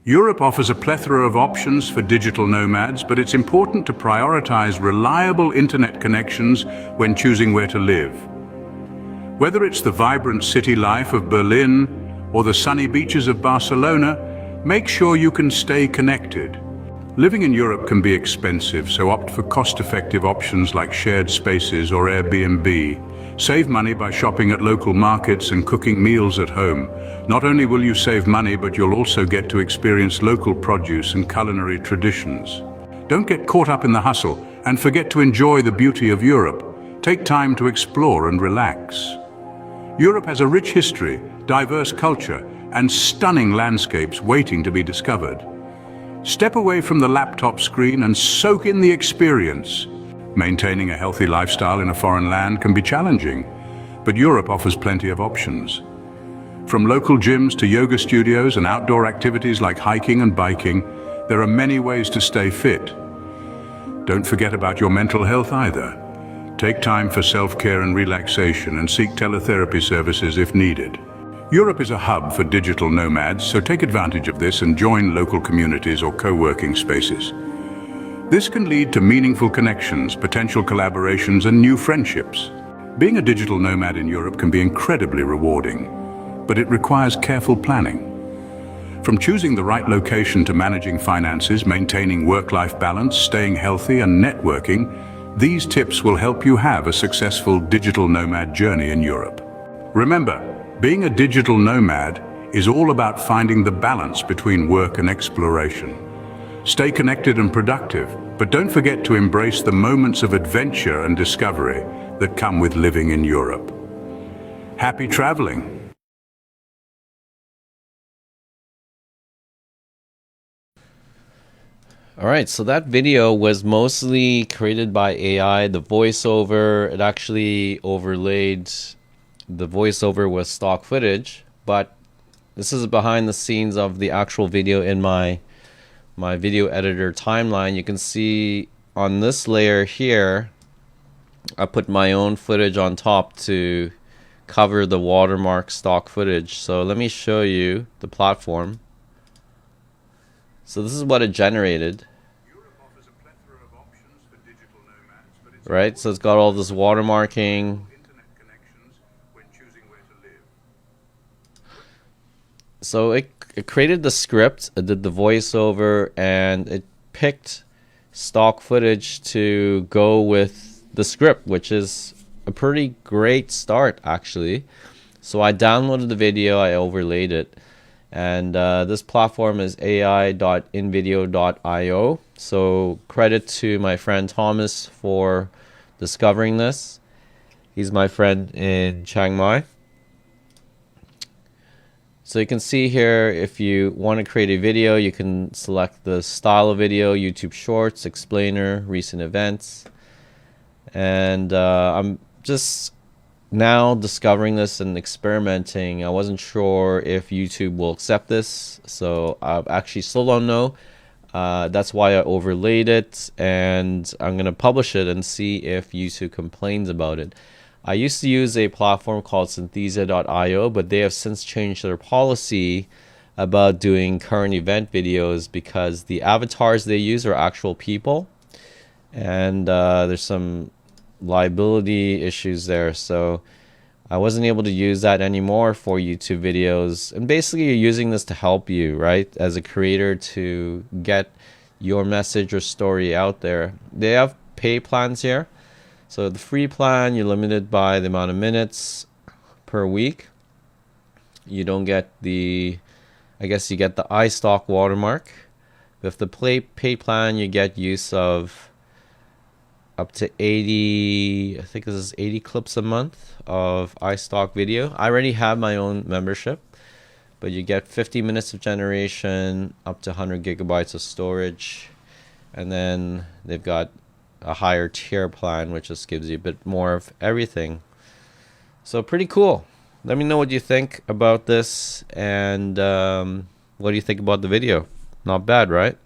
Europe offers a plethora of options for digital nomads, but it's important to prioritize reliable internet connections when choosing where to live. Whether it's the vibrant city life of Berlin or the sunny beaches of Barcelona, make sure you can stay connected. Living in Europe can be expensive, so opt for cost-effective options like shared spaces or Airbnb. Save money by shopping at local markets and cooking meals at home. Not only will you save money, but you'll also get to experience local produce and culinary traditions. Don't get caught up in the hustle and forget to enjoy the beauty of Europe. Take time to explore and relax. Europe has a rich history, diverse culture, and stunning landscapes waiting to be discovered. Step away from the laptop screen and soak in the experience. Maintaining a healthy lifestyle in a foreign land can be challenging, but Europe offers plenty of options. From local gyms to yoga studios and outdoor activities like hiking and biking, there are many ways to stay fit. Don't forget about your mental health either. Take time for self-care and relaxation and seek teletherapy services if needed. Europe is a hub for digital nomads, so take advantage of this and join local communities or co-working spaces. This can lead to meaningful connections, potential collaborations, and new friendships. Being a digital nomad in Europe can be incredibly rewarding, but it requires careful planning. From choosing the right location to managing finances, maintaining work-life balance, staying healthy, and networking, these tips will help you have a successful digital nomad journey in Europe. Remember, being a digital nomad is all about finding the balance between work and exploration. Stay connected and productive, but don't forget to embrace the moments of adventure and discovery that come with living in Europe. Happy traveling! Alright, so that video was mostly created by AI. The voiceover, it actually overlaid the voiceover with stock footage, but this is behind the scenes of the actual video in my video editor timeline. You can see on this layer here, I put my own footage on top to cover the watermark stock footage. So let me show you the platform. So this is what it generated. Right, so it's got all this watermarking. So it created the script, it did the voiceover, and it picked stock footage to go with the script, which is a pretty great start actually. So I downloaded the video, I overlaid it, and this platform is ai.invideoio. So credit to my friend Thomas for discovering this. He's my friend in Chiang Mai. So you can see here, if you want to create a video, you can select the style of video, YouTube Shorts, Explainer, Recent Events. And I'm just now discovering this and experimenting. I wasn't sure if YouTube will accept this, so I actually still don't know. That's why I overlaid it, and I'm going to publish it and see if YouTube complains about it. I used to use a platform called synthesia.io, but they have since changed their policy about doing current event videos because the avatars they use are actual people, and there's some liability issues there. So I wasn't able to use that anymore for YouTube videos. And basically you're using this to help you, right, as a creator, to get your message or story out there. They have pay plans here. So the free plan, you're limited by the amount of minutes per week. You don't get the, I guess you get the iStock watermark. With the pay plan, you get use of up to 80, I think this is 80 clips a month of iStock video. I already have my own membership, but you get 50 minutes of generation, up to 100 gigabytes of storage. And then they've got a higher tier plan, which just gives you a bit more of everything. So pretty cool. Let me know what you think about this, and what do you think about the video? Not bad, right?